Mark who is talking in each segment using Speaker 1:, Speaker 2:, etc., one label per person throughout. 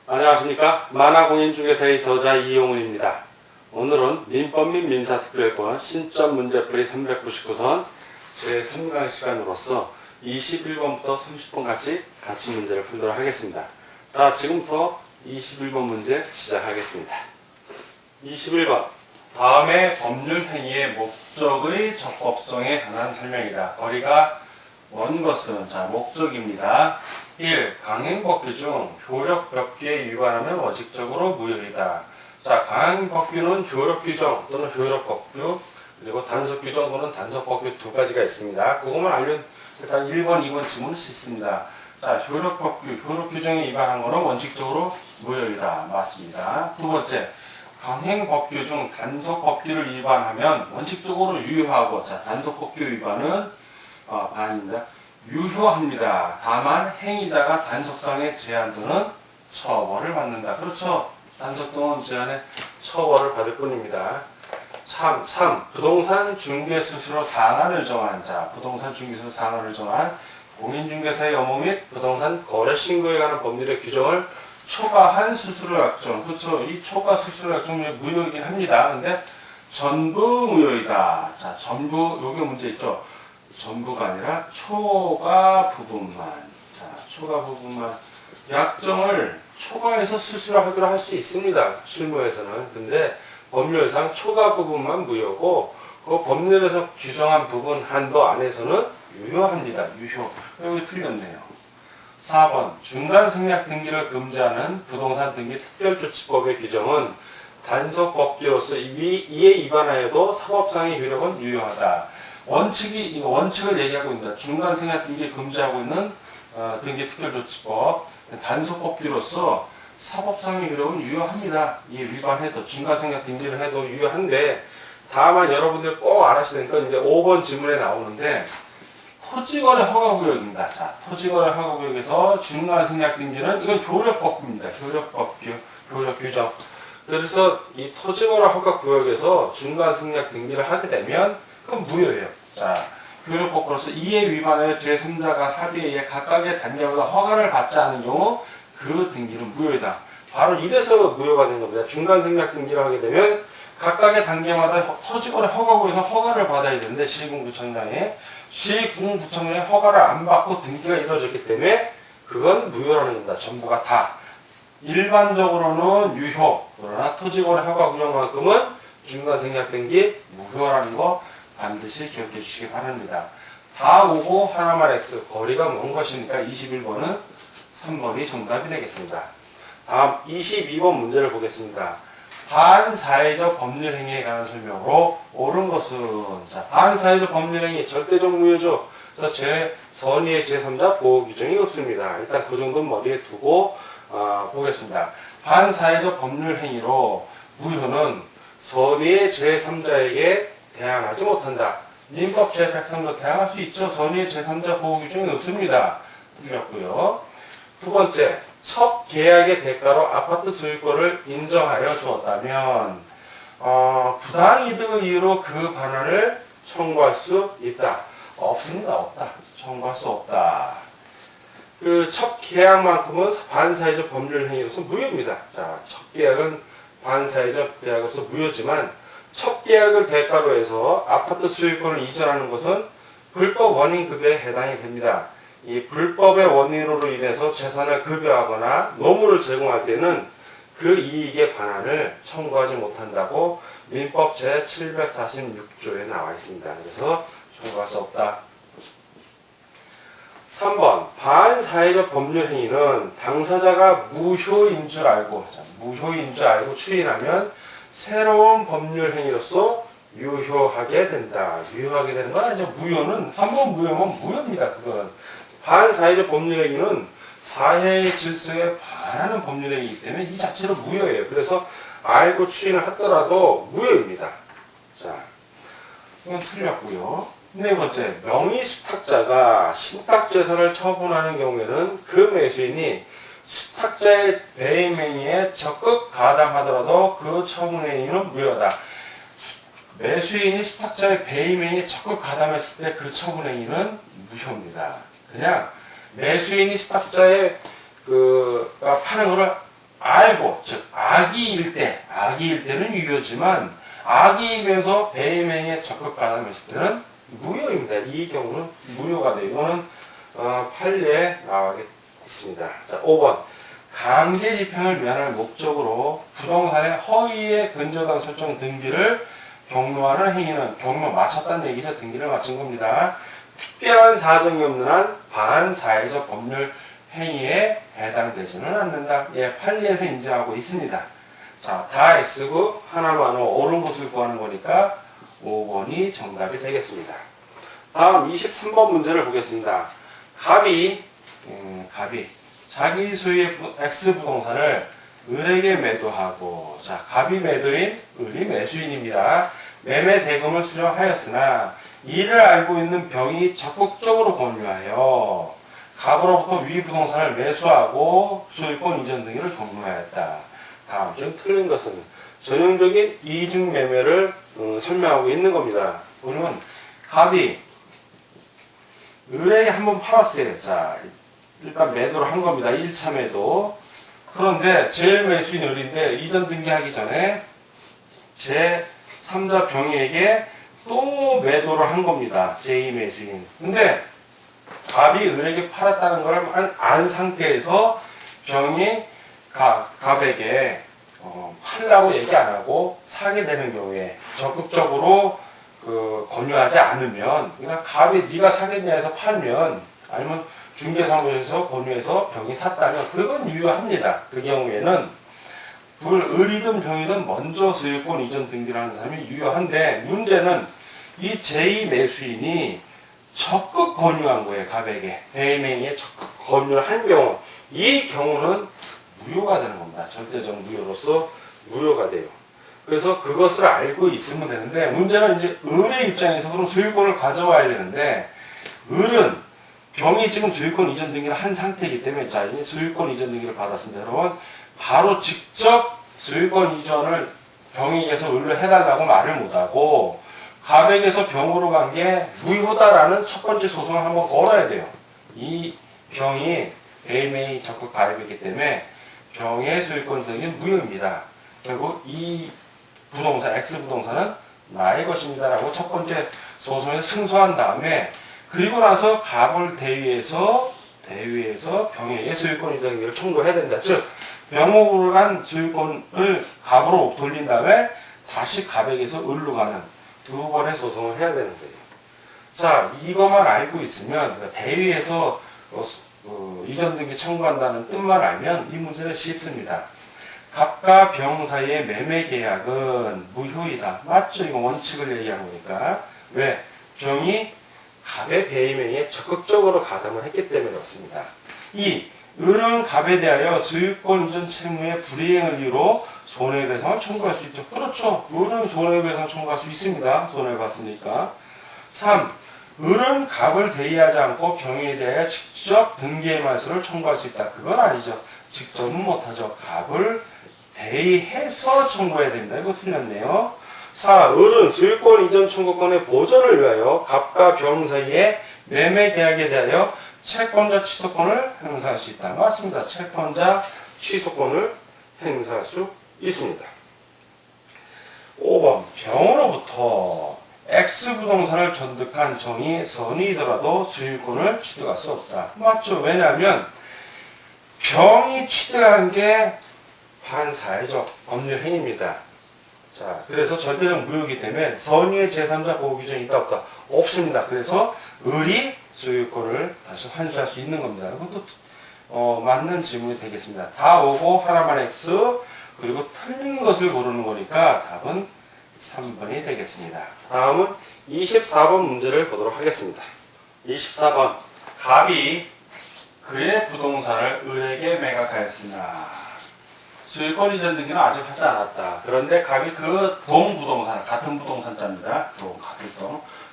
Speaker 1: 안녕하십니까. 만화공인중개사의 저자 이용훈입니다. 오늘은 민법 및 민사특별권 신점 문제풀이 399선 제3강 시간으로서 21번부터 30번까지 같이 문제를 풀도록 하겠습니다. 자, 지금부터 21번 문제 시작하겠습니다. 21번. 다음의 법률 행위의 목적의 적법성에 관한 설명이다. 거리가 먼 것은 자 목적입니다. 1. 강행법규 중 효력법규에 위반하면 원칙적으로 무효이다. 자, 강행법규는 효력규정 또는 효력법규 그리고 단속규정 또는 단속법규 두 가지가 있습니다. 그것만 알면 일단 1번, 2번 지문을 씻습니다. 자, 효력법규, 효력규정에 위반한 것은 원칙적으로 무효이다. 맞습니다. 두 번째, 강행법규 중 단속법규를 위반하면 원칙적으로 유효하고 자, 단속법규 위반은 반입니다. 유효합니다. 다만 행위자가 단속상의 제한 또는 처벌을 받는다. 그렇죠. 단속 또는 제한의 처벌을 받을 뿐입니다. 3. 부동산 중개수수로 상한을 정한 자, 부동산 중개수 상한을 정한 공인중개사의 업무 및 부동산 거래 신고에 관한 법률의 규정을 초과한 수수료 약정. 그렇죠. 이 초과 수수료 약정이 무효이긴 합니다. 근데 전부 무효이다. 자, 전부, 요게 문제 있죠. 전부가 아니라 초과 부분만. 자, 초과 부분만. 약정을 초과해서 수수료 하기로 할 수 있습니다. 실무에서는. 근데 법률상 초과 부분만 무효고, 그 법률에서 규정한 부분 한도 안에서는 유효합니다. 유효. 여기 틀렸네요. 4번. 중간 생략 등기를 금지하는 부동산 등기 특별조치법의 규정은 단속법규로서 이에 위반하여도 사법상의 효력은 유효하다. 원칙을 얘기하고 있습니다. 중간 생략 등기 금지하고 있는 등기 특별조치법 단속법규로서 사법상의 효력은 유효합니다. 이에 위반해도 중간 생략 등기를 해도 유효한데 다만 여러분들 꼭 알아셔야 되니까 이제 5번 질문에 나오는데 토지거래 허가구역입니다. 자, 토지거래 허가구역에서 중간 생략 등기는 이건 효력법규입니다. 효력법규, 효력규정. 그래서 이 토지거래 허가구역에서 중간 생략 등기를 하게 되면 그건 무효예요. 자, 효력법규로서 이에 위반하여 제3자가 합의에 의해 각각의 단계마다 허가를 받지 않은 경우 그 등기는 무효이다. 바로 이래서 무효가 된 겁니다. 중간 생략 등기를 하게 되면 각각의 단계마다 토지거래 허가구역에서 허가를 받아야 되는데 시군구청장에 허가를 안 받고 등기가 이루어졌기 때문에 그건 무효라는 겁니다. 전부가 다. 일반적으로는 유효. 그러나 토지거래 허가 구역만큼은 중간 생략 등기 무효라는 거 반드시 기억해 주시기 바랍니다. 다 오고 하나만 X. 거리가 먼 것이니까 21번은 3번이 정답이 되겠습니다. 다음 22번 문제를 보겠습니다. 반사회적 법률행위에 관한 설명으로 옳은 것은 자, 반사회적 법률행위 절대적 무효죠. 그래서 선의의 제3자 보호 규정이 없습니다. 일단 그 정도는 머리에 두고 보겠습니다. 반사회적 법률행위로 무효는 선의의 제3자에게 대항하지 못한다. 민법 제103조 대항할 수 있죠. 선의의 제3자 보호 규정이 없습니다. 틀렸고요. 두 번째, 첫 계약의 대가로 아파트 소유권을 인정하여 주었다면 부당이득을 이유로 그 반환을 청구할 수 있다. 없습니다. 없다. 청구할 수 없다. 그 첫 계약만큼은 반사회적 법률 행위로서 무효입니다. 자, 첫 계약은 반사회적 계약으로서 무효지만 첫 계약을 대가로 해서 아파트 소유권을 이전하는 것은 불법 원인급여에 해당이 됩니다. 이 불법의 원인으로 인해서 재산을 급여하거나 노무를 제공할 때는 그 이익의 반환을 청구하지 못한다고 민법 제746조에 나와 있습니다. 그래서 청구할 수 없다. 3번. 반사회적 법률 행위는 당사자가 무효인 줄 알고 추인하면 새로운 법률 행위로서 유효하게 된다. 유효하게 되는 건 아니죠. 무효는 한번 무효면 무효입니다. 그건. 반사회적 법률행위는 사회의 질서에 반하는 법률행위이기 때문에 이 자체로 무효예요. 그래서 알고 추인을 하더라도 무효입니다. 자, 이건 틀렸고요. 네 번째, 명의수탁자가 신탁재산을 처분하는 경우에는 그 매수인이 수탁자의 배임행위에 적극 가담하더라도 그 처분행위는 무효다. 매수인이 수탁자의 배임행위에 적극 가담했을 때 그 처분행위는 무효입니다. 그냥 매수인이 수탁자의 가 파는 거를 알고, 즉 악의일 때는 유효지만 악의이면서 배임행위에 적극 가담했을 때는 무효입니다. 이 경우는 무효가 돼요. 이거는 판례에 나와 있습니다. 자, 5번. 강제 집행을 면할 목적으로 부동산의 허위의 근저당 설정 등기를 경로하는 행위는 경로 마쳤다는 얘기죠. 등기를 마친 겁니다. 특별한 사정이 없는 한 반사회적 법률 행위에 해당되지는 않는다. 예, 판례에서 인정하고 있습니다. 자, 다 X고 하나만 옳은 것을 구하는 거니까 5번이 정답이 되겠습니다. 다음 23번 문제를 보겠습니다. 갑이 자기 소유의 X 부동산을 을에게 매도하고, 자, 갑이 매도인, 을이 매수인입니다. 매매 대금을 수령하였으나 이를 알고 있는 병이 적극적으로 권유하여 갑으로부터 위 부동산을 매수하고 소유권 이전 등기를 경로하였다. 다음 중 틀린 것은 전형적인 이중 매매를 설명하고 있는 겁니다. 우리는 갑이 을에게 한번 팔았어요. 자, 일단 매도를 한 겁니다. 1차 매도. 그런데 제일 매수인 을인데 이전 등기하기 전에 제 3자 병에게 또 매도를 한 겁니다. 제2 매수인. 근데 갑이 을에게 팔았다는 걸 안 상태에서 병이 갑에게 팔라고 얘기 안 하고 사게 되는 경우에 적극적으로 권유하지 않으면, 그냥 갑이 네가 사겠냐 해서 팔면, 아니면 중개사무소에서 권유해서 병이 샀다면 그건 유효합니다. 그 경우에는 을이든 병이든 먼저 소유권 이전 등기를 하는 사람이 유효한데, 문제는 이 제2 매수인이 적극 권유한 거예요. 갑에게 배임행위에 적극 권유를 한 경우, 이 경우는 무효가 되는 겁니다. 절대적 무효로서 무효가 돼요. 그래서 그것을 알고 있으면 되는데, 문제는 이제 을의 입장에서 그럼 소유권을 가져와야 되는데, 을은 병이 지금 소유권 이전 등기를 한 상태이기 때문에, 자, 이제 소유권 이전 등기를 받았습니다. 여러분, 바로 직접 소유권 이전을 병에게서 을로 해달라고 말을 못하고 갑에게서 병으로 간 게 무효다라는 첫 번째 소송을 한번 걸어야 돼요. 이 병이 배임행위 적극 가입했기 때문에 병의 소유권 등기는 무효입니다. 결국 이 부동산, X부동산은 나의 것입니다라고 첫 번째 소송에 승소한 다음에, 그리고 나서 갑을 대위해서 병에게 소유권 이전 등기를 청구해야 된다. 즉, 병으로 간 소유권을 갑으로 돌린 다음에 다시 갑에게서 을로 가는 두 번의 소송을 해야 되는 거예요. 자, 이것만 알고 있으면, 대위에서 이전 등기 청구한다는 뜻만 알면 이 문제는 쉽습니다. 갑과 병 사이의 매매 계약은 무효이다. 맞죠? 이거 원칙을 얘기한 거니까. 왜? 병이 갑의 배임행위에 적극적으로 가담을 했기 때문에 그렇습니다. 을은 갑에 대하여 소유권 이전 채무의 불이행을 이유로 손해배상을 청구할 수 있죠. 그렇죠. 을은 손해배상 청구할 수 있습니다. 손해봤으니까. 3. 을은 갑을 대의하지 않고 병에 대하여 직접 등기의 말소를 청구할 수 있다. 그건 아니죠. 직접은 못하죠. 갑을 대의해서 청구해야 됩니다. 이거 틀렸네요. 4. 을은 소유권 이전 청구권의 보전을 위하여 갑과 병 사이의 매매 계약에 대하여 채권자 취소권을 행사할 수 있다. 맞습니다. 채권자 취소권을 행사할 수 있습니다. 5번. 병으로부터 X부동산을 전득한 정이 선이더라도 소유권을 취득할 수 없다. 맞죠? 왜냐하면 병이 취득한 게 반사회적 법률 행위입니다. 자, 그래서 절대적 무효이기 때문에 선의의 제3자 보호 규정이 있다 없다? 없습니다. 그래서 을이 소유권을 다시 환수할 수 있는 겁니다. 이것도 맞는 질문이 되겠습니다. 다 오고 하나만 X, 그리고 틀린 것을 고르는 거니까 답은 3번이 되겠습니다. 다음은 24번 문제를 보도록 하겠습니다. 24번. 갑이 그의 부동산을 을에게 매각하였으나 소유권 이전 등기는 아직 하지 않았다. 그런데 갑이 그 동부동산, 같은 부동산자입니다.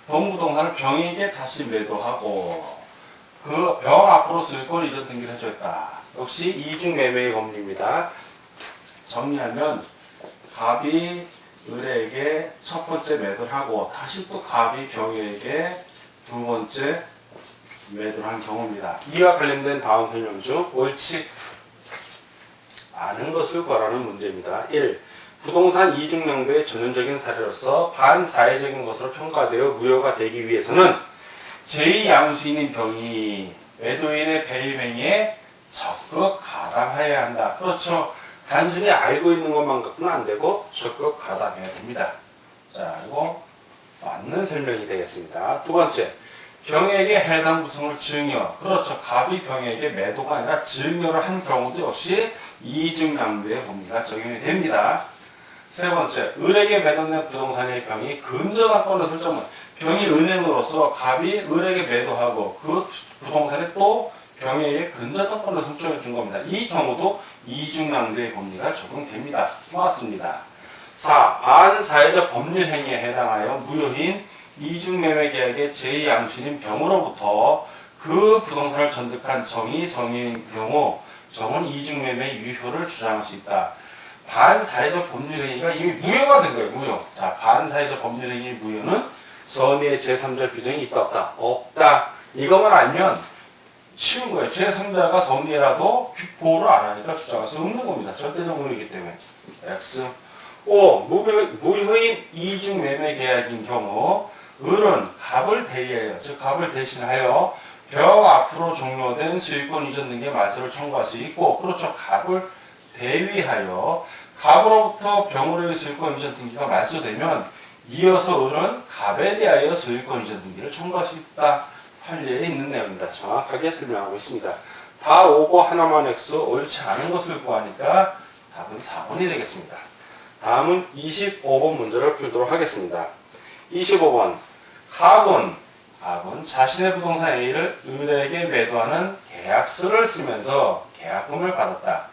Speaker 1: 동부동산을 병에게 다시 매도하고 그 병 앞으로 소유권 이전 등기를 해줬다. 역시 이중매매의 법리입니다. 정리하면 갑이 을에게 첫 번째 매도를 하고 다시 또 갑이 병에게 두 번째 매도를 한 경우입니다. 이와 관련된 다음 설명 중 옳지 않은 것을 구하라는 문제입니다. 1. 부동산 이중명도의 전형적인 사례로서 반사회적인 것으로 평가되어 무효가 되기 위해서는 제2양수인인 병이 매도인의 배임 행위에 적극 가담하여야 한다. 그렇죠. 단순히 알고 있는 것만 갖고는 안 되고 적극 가담해야 됩니다. 자, 이거 맞는 설명이 되겠습니다. 두 번째, 병에게 해당 구성을 증여. 그렇죠. 갑이 병에게 매도가 아니라 증여를 한 경우도 역시 이중양도의 법리가 적용이 됩니다. 세 번째, 을에게 매도된 부동산의 병이 근저당권을 설정은 병이 은행으로서 갑이 을에게 매도하고 그 부동산에 또 병에게 근저당권을 설정해 준 겁니다. 이 경우도 이중양도의 법리가 적용됩니다. 맞습니다. 4. 반사회적 법률 행위에 해당하여 무효인 이중매매계약의 제2양수인 병으로부터 그 부동산을 전득한 정의 성인 경우 정은 이중매매 유효를 주장할 수 있다. 반사회적 법률행위가 이미 무효가 된 거예요. 무효. 자, 반사회적 법률행위 무효는 선의의 제3자 규정이 있다 없다? 없다. 이것만 알면 쉬운 거예요. 제3자가 선의라도 보호를 안 하니까 주장할 수 없는 겁니다. 절대적 무효이기 때문에. X. 5. 무효인 이중매매계약인 경우 을은 갑을 대의하여, 즉 갑을 대신하여 병 앞으로 종료된 소유권 이전 등의 말소를 청구할 수 있고, 그렇죠. 갑을 대위하여 갑으로부터 병으로의 소유권 이전 등기가 말소되면 이어서 을은 갑에 대하여 소유권 이전 등기를 청구할 수 있다. 판례에 있는 내용입니다. 정확하게 설명하고 있습니다. 다 오고 하나만 X, 옳지 않은 것을 구하니까 답은 4번이 되겠습니다. 다음은 25번 문제를 풀도록 하겠습니다. 25번. 갑은 자신의 부동산 A를 을에게 매도하는 계약서를 쓰면서 계약금을 받았다.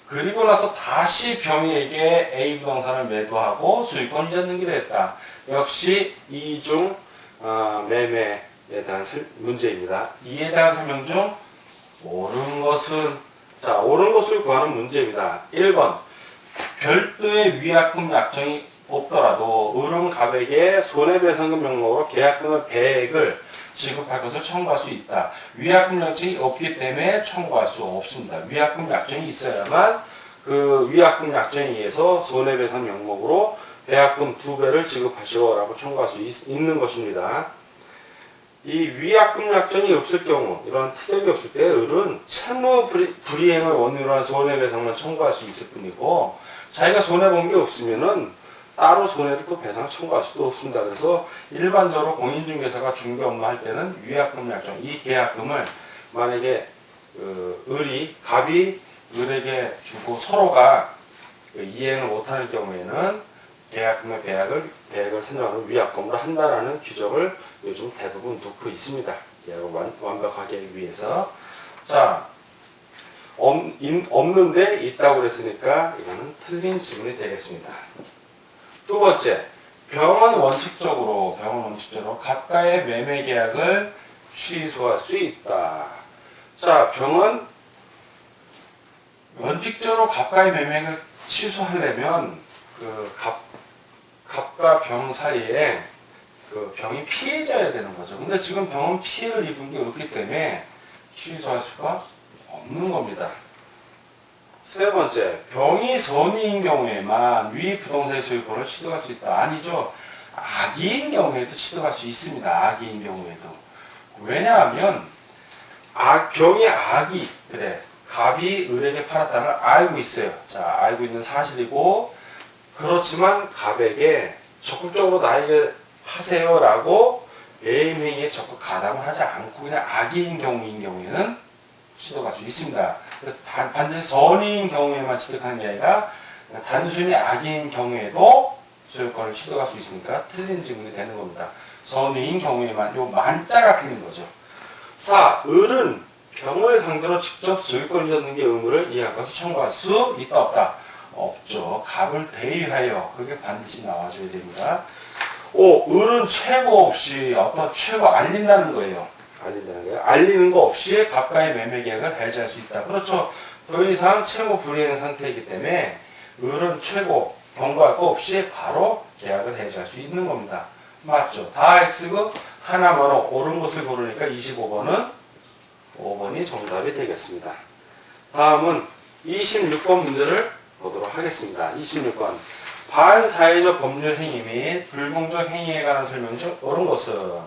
Speaker 1: 그리고 나서 다시 병에게 A 부동산을 매도하고 소유권 이전 등기를 했다. 역시 이중 매매에 대한 문제입니다. 이에 대한 설명 중 옳은 것은, 자, 옳은 것을 구하는 문제입니다. 1번. 별도의 위약금 약정이 없더라도 을은 갑에게 손해배상금 명목으로 계약금의 배액을 지급할 것을 청구할 수 있다. 위약금 약정이 없기 때문에 청구할 수 없습니다. 위약금 약정이 있어야만 그 위약금 약정에 의해서 손해배상 명목으로 배약금 2배를 지급하시오라고 청구할 수 있는 것입니다. 이 위약금 약정이 없을 경우, 이런 특약이 없을 때 을은 채무 불이행을 원인으로 한 손해배상만 청구할 수 있을 뿐이고, 자기가 손해본 게 없으면은 따로 손해를 또 배상 청구할 수도 없습니다. 그래서 일반적으로 공인중개사가 중개 업무할 때는 위약금 약정, 이 계약금을 만약에 갑이 을에게 주고 서로가 이행을 못하는 경우에는 계약금의 배액을 산정하는 위약금으로 한다라는 규정을 요즘 대부분 놓고 있습니다. 계약을 완벽하게 하기 위해서. 자, 없는데 있다고 그랬으니까 이거는 틀린 질문이 되겠습니다. 두 번째, 병은 원칙적으로 갑과의 매매 계약을 취소할 수 있다. 자, 병은 원칙적으로 갑과의 매매를 취소하려면 그 갑과 병 사이에 그 병이 피해자여야 되는 거죠. 근데 지금 병은 피해를 입은 게 없기 때문에 취소할 수가 없는 겁니다. 세 번째, 병이 선의인 경우에만 위 부동산의 소유권을 취득할 수 있다. 아니죠. 악의인 경우에도 취득할 수 있습니다. 악의인 경우에도. 왜냐하면 병이 악의, 그래, 갑이 을에게 팔았다는 걸 알고 있어요. 자, 알고 있는 사실이고, 그렇지만 갑에게 적극적으로 나에게 하세요라고 매임 행위에 적극 가담을 하지 않고 그냥 악의인 경우에는 취득할 수 있습니다. 그래서 반드시 선의인 경우에만 취득하는 게 아니라 단순히 악의인 경우에도 소유권을 취득할 수 있으니까 틀린 질문이 되는 겁니다. 선의인 경우에만, 요 만자가 틀린 거죠. 4. 을은 병을 상대로 직접 소유권 이전 등기 의무를 이해할 것을 청구할 수 있다 없다? 없죠. 갑을 대의하여, 그게 반드시 나와줘야 됩니다. 5. 을은 최고 없이 어떤 최고 알린다는 거예요. 알리는 거 없이 갑과의 매매 계약을 해지할 수 있다. 그렇죠. 더 이상 채무 불이행 상태이기 때문에 을은 최고 경고할 거 없이 바로 계약을 해지할 수 있는 겁니다. 맞죠. 다 X고 하나만 옳은 것을 고르니까 25번은 3번이 정답이 되겠습니다. 다음은 26번 문제를 보도록 하겠습니다. 26번. 반사회적 법률 행위 및 불공정 행위에 관한 설명 중 옳은 것은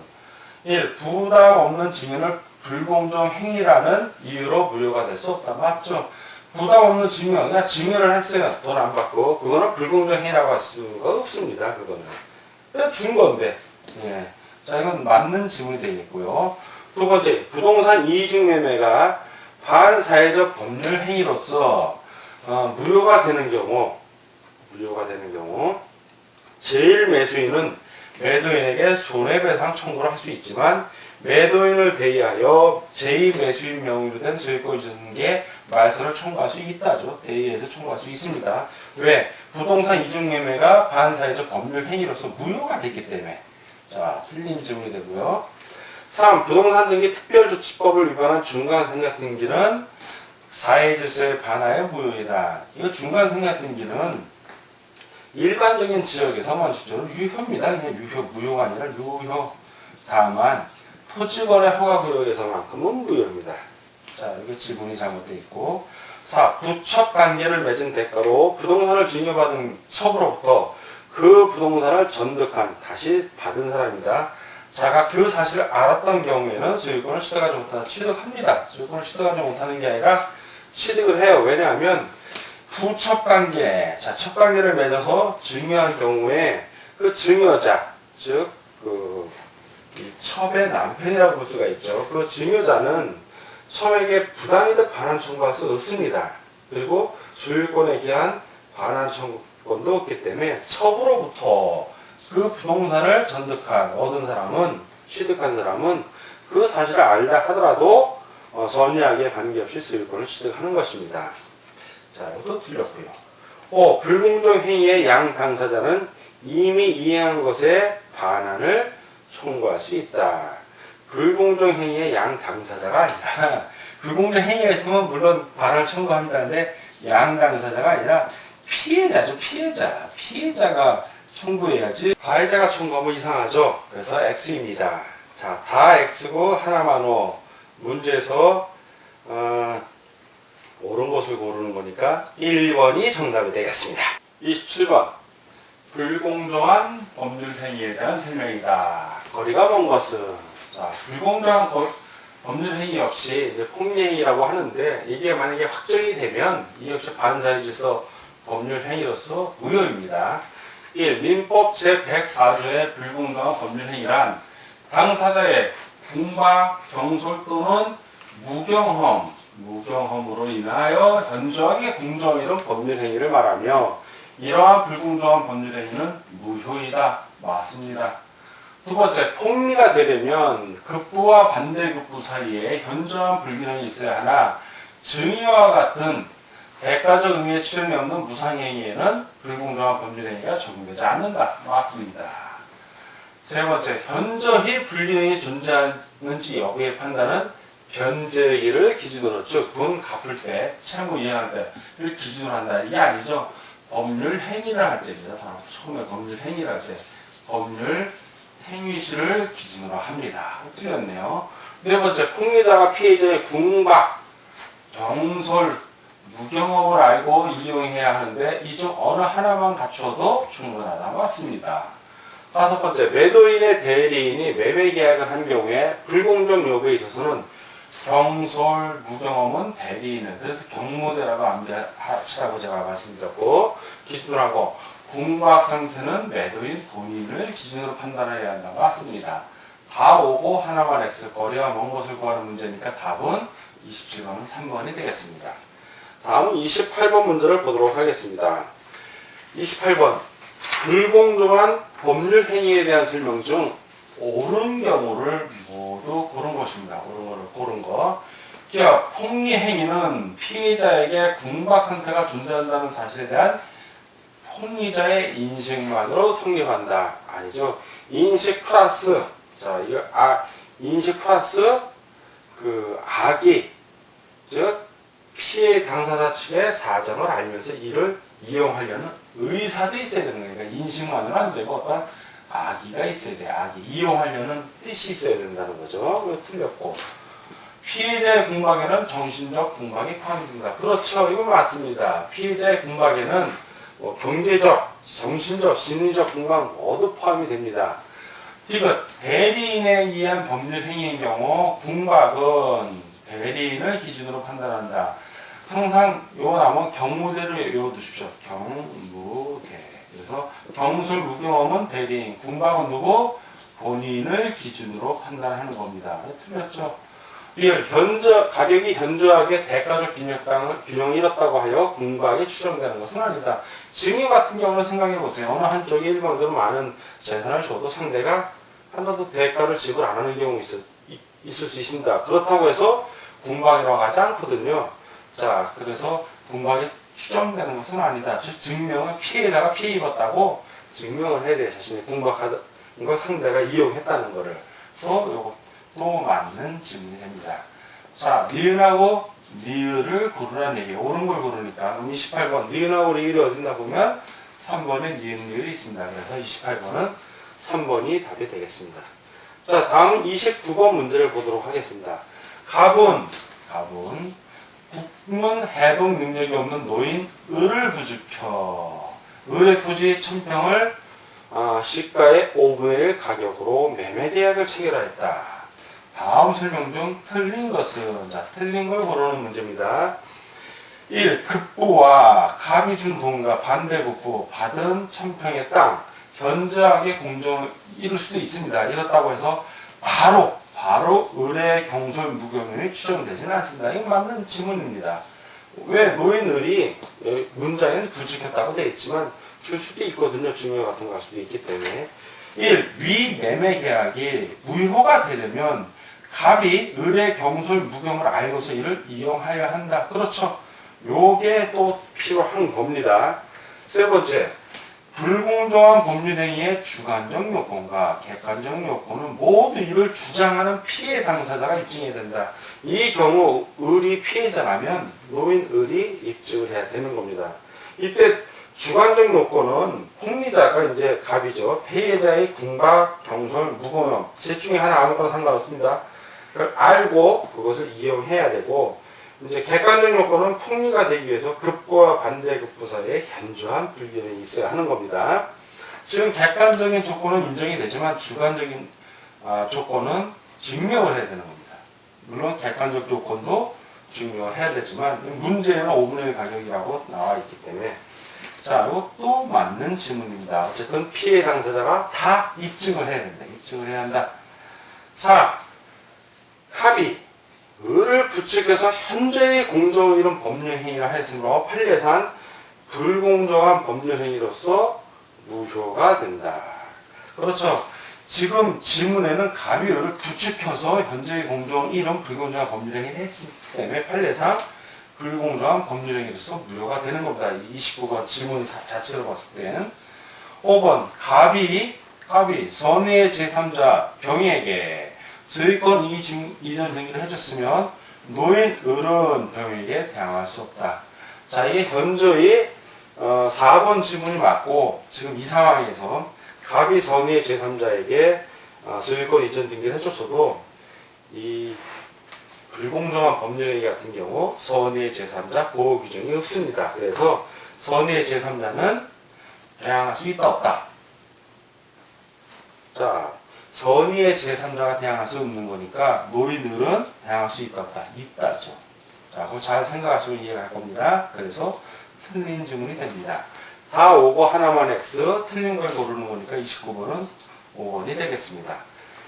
Speaker 1: 1. 부당 없는 증여를 불공정 행위라는 이유로 무효가 될 수 없다. 맞죠? 부당 없는 증여, 그냥 증여를 했어요. 돈 안 받고. 그거는 불공정 행위라고 할 수가 없습니다. 그거는. 그냥 준 건데. 예. 자, 이건 맞는 질문이 되겠고요. 두 번째, 부동산 이중매매가 반사회적 법률 행위로서 무효가 되는 경우, 제일 매수인은 매도인에게 손해배상 청구를 할 수 있지만 매도인을 대의하여 제2매수인 명의로 된 소유권 이전계 말소를 청구할 수 있다죠. 대의해서 청구할 수 있습니다. 왜? 부동산 이중매매가 반사회적 법률 행위로서 무효가 됐기 때문에. 자, 틀린 질문이 되고요. 3. 부동산 등기 특별조치법을 위반한 중간생략 등기는 사회질서에 반하여 무효이다. 이거 중간생략 등기는 일반적인 지역에서만 실제로 유효입니다. 그냥 유효, 무효가 아니라 유효. 다만 토지거래 허가구역에서만큼은 무효입니다. 자, 이게 지문이 잘못되어 있고. 4. 부첩관계를 맺은 대가로 부동산을 증여받은 첩으로부터 그 부동산을 전득한, 다시 받은 사람이다. 자가 그 사실을 알았던 경우에는 소유권을 취득하지 못한다. 취득합니다. 소유권을 취득하지 못하는 게 아니라 취득을 해요. 왜냐하면 부첩관계, 자, 첩관계를 맺어서 증여한 경우에 그 증여자, 즉 이 첩의 남편이라고 볼 수가 있죠. 그 증여자는 첩에게 부당이득 반환 청구할 수 없습니다. 그리고 소유권에 대한 반환 청구권도 없기 때문에 첩으로부터 그 부동산을 전득한, 얻은 사람은, 취득한 사람은 그 사실을 알다 하더라도 선의하게 관계없이 소유권을 취득하는 것입니다. 자, 이것도 틀렸고요. 5. 불공정 행위의 양 당사자는 이미 이행한 것에 반환을 청구할 수 있다. 불공정 행위의 양 당사자가 아니라 불공정 행위가 있으면 물론 반환을 청구합니다는데 양 당사자가 아니라 피해자죠. 피해자가 청구해야지 가해자가 청구하면 이상하죠. 그래서 X입니다. 자, 다 X고 하나만 O. 문제에서 옳은 것을 고르는 거니까 1번이 정답이 되겠습니다. 27번. 불공정한 법률 행위에 대한 설명이다. 거리가 먼 것은, 자, 불공정한 법률 행위 역시 이제 폭리행위라고 하는데 이게 만약에 확정이 되면 이 역시 반사회 질서 법률 행위로서 무효입니다. 1. 민법 제104조의 불공정한 법률 행위란 당사자의 궁박, 경솔 또는 무경험으로 인하여 현저하게 공정을 이룬 법률 행위를 말하며 이러한 불공정한 법률 행위는 무효이다. 맞습니다. 두 번째, 폭리가 되려면 급부와 반대급부 사이에 현저한 불균형이 있어야 하나 증여와 같은 대가적 의미의 출현이 없는 무상행위에는 불공정한 법률 행위가 적용되지 않는다. 맞습니다. 세 번째, 현저히 불균형이 존재하는지 여부의 판단은 변제기를 기준으로, 즉 돈 갚을 때, 채무 이행할 때를 기준으로 한다. 이게 아니죠. 법률 행위를 할 때입니다. 처음에 법률 행위를 할 때 법률 행위시를 기준으로 합니다. 틀렸네요. 네 번째, 폭리자가 피해자의 궁박, 경솔, 무경험을 알고 이용해야 하는데 이 중 어느 하나만 갖춰도 충분하다. 맞습니다. 다섯 번째, 매도인의 대리인이 매매 계약을 한 경우에 불공정 여부에 있어서는 경솔, 무경험은 대리인을, 그래서 경무대라고 암기하시라고 제가 말씀드렸고, 기준으로 하고, 궁박 상태는 매도인 본인을 기준으로 판단해야 한다. 맞습니다. 다 오고 하나만 X, 거리와 먼 것을 구하는 문제니까 답은 27번은 3번이 되겠습니다. 다음 28번 문제를 보도록 하겠습니다. 28번. 불공정한 법률 행위에 대한 설명 중 옳은 경우를 모두 고른 것입니다. 옳은 거를 고른 거. 기업, 폭리 행위는 피해자에게 궁박 상태가 존재한다는 사실에 대한 폭리자의 인식만으로 성립한다. 아니죠. 인식 플러스, 자, 이거, 인식 플러스, 악의, 즉, 피해 당사자 측의 사정을 알면서 이를 이용하려는 의사도 있어야 되는 거니까 인식만은 안 되고 어떤 악의가 있어야 돼요. 악의. 이용하려는 뜻이 있어야 된다는 거죠. 틀렸고. 피해자의 궁박에는 정신적 궁박이 포함됩니다. 그렇죠. 이거 맞습니다. 피해자의 궁박에는 뭐 경제적, 정신적, 심리적 궁박 모두 포함이 됩니다. 디귿, 대리인에 의한 법률 행위인 경우 궁박은 대리인을 기준으로 판단한다. 항상 요 남은 경무대를 외워두십시오. 경무대. 그래서 경술 무경험은 대리인, 궁박은 누구? 본인을 기준으로 판단하는 겁니다. 틀렸죠? 가격이 현저하게 대가적 균형을 잃었다고 하여 궁박이 추정되는 것은 아니다. 증여 같은 경우는 생각해 보세요. 어느 한쪽이 일방적으로 많은 재산을 줘도 상대가 하나도 대가를 지불 안 하는 경우 있을 수 있습니다. 그렇다고 해서 궁박이라고 하지 않거든요. 자, 그래서 궁박이 추정되는 것은 아니다. 즉, 증명은 피해자가 피해 입었다고 증명을 해야 돼요. 자신이 궁박하던 거 상대가 이용했다는 거를. 요것도 맞는 질문이 됩니다. 자, 니은하고 리을을 고르라는 얘기예요. 옳은 걸 고르니까. 그럼 28번, 니은하고 리을이 어딨나 보면 3번에 니은, 리을이 있습니다. 그래서 28번은 3번이 답이 되겠습니다. 자, 다음 29번 문제를 보도록 하겠습니다. 갑은 국문 해독 능력이 없는 노인 을을 부추켜 을의 토지 1000평을 시가의 5분의 1 가격으로 매매 계약을 체결하였다. 다음 설명 중 틀린 것은, 자, 틀린 걸 고르는 문제입니다. 1. 급부와 갑이 준 돈과 반대급부 받은 1000평의 땅 현저하게 공정을 이룰 수도 있습니다. 이렇다고 해서 바로 을의 경솔 무경영이 추정되지는 않습니다. 이건 맞는 질문입니다. 왜 노인을이 문장에는 부추겼다고 되어 있지만 줄 수도 있거든요. 증여 같은 거 할 수도 있기 때문에. 1. 위 매매 계약이 무효가 되려면 갑이 을의 경솔 무경을 알고서 이를 이용하여야 한다. 그렇죠. 요게 또 필요한 겁니다. 세 번째, 불공정한 법률행위의 주관적 요건과 객관적 요건은 모두 이를 주장하는 피해 당사자가 입증해야 된다. 이 경우 을이 피해자라면 노인 을이 입증을 해야 되는 겁니다. 이때 주관적 요건은 폭리자가 이제 갑이죠. 피해자의 궁박, 경솔, 무고놈 셋 중에 하나 아무거나 상관없습니다. 그걸 알고 그것을 이용해야 되고, 이제 객관적 요건은 폭리가 되기 위해서 급부와 반대급부 사이에 현저한 불균형이 있어야 하는 겁니다. 지금 객관적인 조건은 인정이 되지만 주관적인 조건은 증명을 해야 되는 겁니다. 물론 객관적 조건도 증명을 해야 되지만 문제에는 5분의 1 가격이라고 나와 있기 때문에. 자, 이것도 맞는 질문입니다. 어쨌든 피해 당사자가 다 입증을 해야 된다. 입증을 해야 한다. 4. 갑이 을을 부추겨서 현재의 공정을 이룬 법률행위가 하였으므로 판례상 불공정한 법률행위로서 무효가 된다. 그렇죠. 지금 지문에는 갑이 을을 부추겨서 현재의 공정을 이룬 불공정한 법률행위를 했기 때문에 판례상 불공정한 법률행위로서 무효가 되는 겁니다. 29번 지문 자체로 봤을 때는. 5번 갑이 선의의 제3자 병에게 소유권 이전 등기를 해줬으면 노인 을은 병에게 대항할 수 없다. 자, 이게 현저히 4번 지문이 맞고, 지금 이 상황에서 갑이 선의의 제3자에게 소유권 이전 등기를 해줬어도 이 불공정한 법률행위 같은 경우 선의의 제3자 보호 규정이 없습니다. 그래서 선의의 제3자는 대항할 수 있다 없다. 자, 선의의 제3자가 대항할 수 없는 거니까 노인들은 대항할 수 있다 없다. 있다죠. 자, 그거 잘 생각하시고 이해할 겁니다. 그래서 틀린 질문이 됩니다. 다 오고 하나만 X, 틀린 걸 고르는 거니까 29번은 5번이 되겠습니다.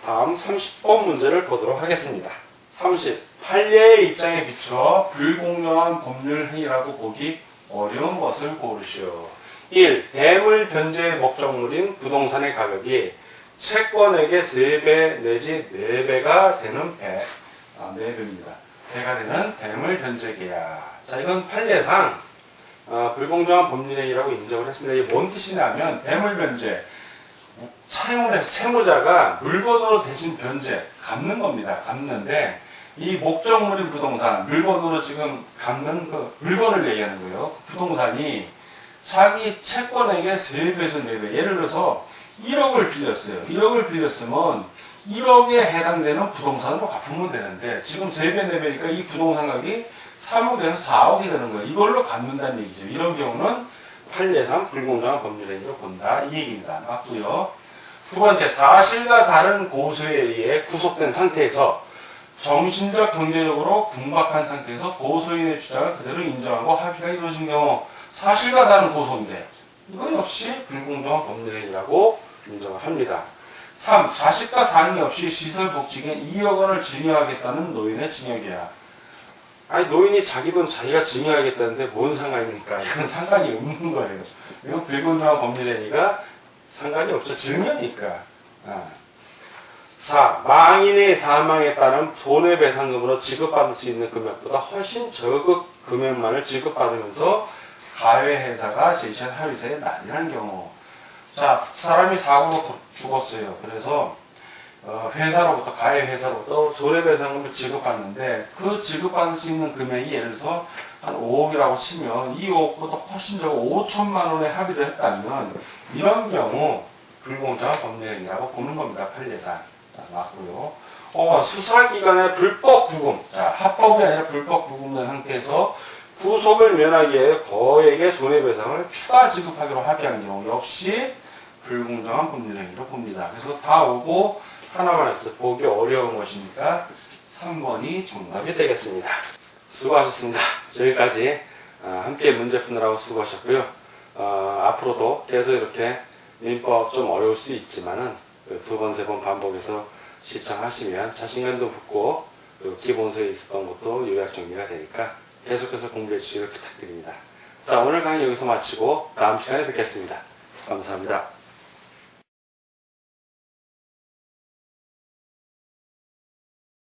Speaker 1: 다음 30번 문제를 보도록 하겠습니다. 30. 판례의 입장에 비추어 불공정한 법률 행위라고 보기 어려운 것을 고르시오. 1. 대물 변제의 목적물인 부동산의 가격이 채권액의 3배 내지 4배가 되는 4배입니다. 배가 되는 대물 변제 계약. 자, 이건 판례상 불공정한 법률행위라고 인정을 했습니다. 이게 뭔 뜻이냐면 대물 변제, 차용을 해서 채무자가 물건으로 대신 변제, 갚는 겁니다. 갚는데 이 목적물인 부동산, 물건으로 지금 갚는 그 물건을 얘기하는 거예요. 그 부동산이 자기 채권액의 3배에서 4배, 예를 들어서 1억을 빌렸어요. 1억을 빌렸으면 1억에 해당되는 부동산으로 갚으면 되는데 지금 3배, 4배니까 이 부동산 가격이 3억에서 4억이 되는 거예요. 이걸로 갚는다는 얘기죠. 이런 경우는 판례상 불공정한 법률행위로 본다. 이 얘기입니다. 맞고요. 두 번째, 사실과 다른 고소에 의해 구속된 상태에서 정신적, 경제적으로 궁박한 상태에서 고소인의 주장을 그대로 인정하고 합의가 이루어진 경우 사실과 다른 고소인데 이거 역시 불공정한 법률행위라고 인정을 합니다. 3. 자식과 상의 없이 시설복지금 2억 원을 증여하겠다는 노인의 증여계약. 아니 노인이 자기 돈 자기가 증여하겠다는데 뭔 상관입니까? 이건 상관이 없는 거예요. 이건 불공정한 법률행위가 상관이 없죠. 증여니까. 4. 망인의 사망에 따른 손해배상금으로 지급받을 수 있는 금액보다 훨씬 적은 금액만을 지급받으면서 가해회사가 제시한 합의서에 난이한 경우. 자, 사람이 사고로 죽었어요. 그래서 회사로부터, 가해회사로부터 손해배상금을 지급받는데 그 지급받을 수 있는 금액이 예를 들어서 한 5억이라고 치면 이 5억보다 훨씬 적은 5천만 원에 합의를 했다면 이런 경우 불공정한 법률행위라고 보는 겁니다. 판례상. 자, 맞고요. 수사기관의 불법 구금. 자, 합법이 아니라 불법 구금된 상태에서 구속을 면하기 위해 거액의 손해배상을 추가 지급하기로 합의한 경우 역시 불공정한 법률행위로 봅니다. 그래서 다 오고 하나만 해서 보기 어려운 것이니까 3번이 정답이 되겠습니다. 수고하셨습니다. 저기까지 함께 문제 푸느라고 수고하셨고요. 앞으로도 계속 이렇게 민법 좀 어려울 수 있지만은 두 번, 세 번 반복해서 시청하시면 자신감도 붙고 그리고 기본서에 있었던 것도 요약 정리가 되니까 계속해서 공부해 주시길 부탁드립니다. 자, 오늘 강의 여기서 마치고 다음 시간에 뵙겠습니다. 감사합니다.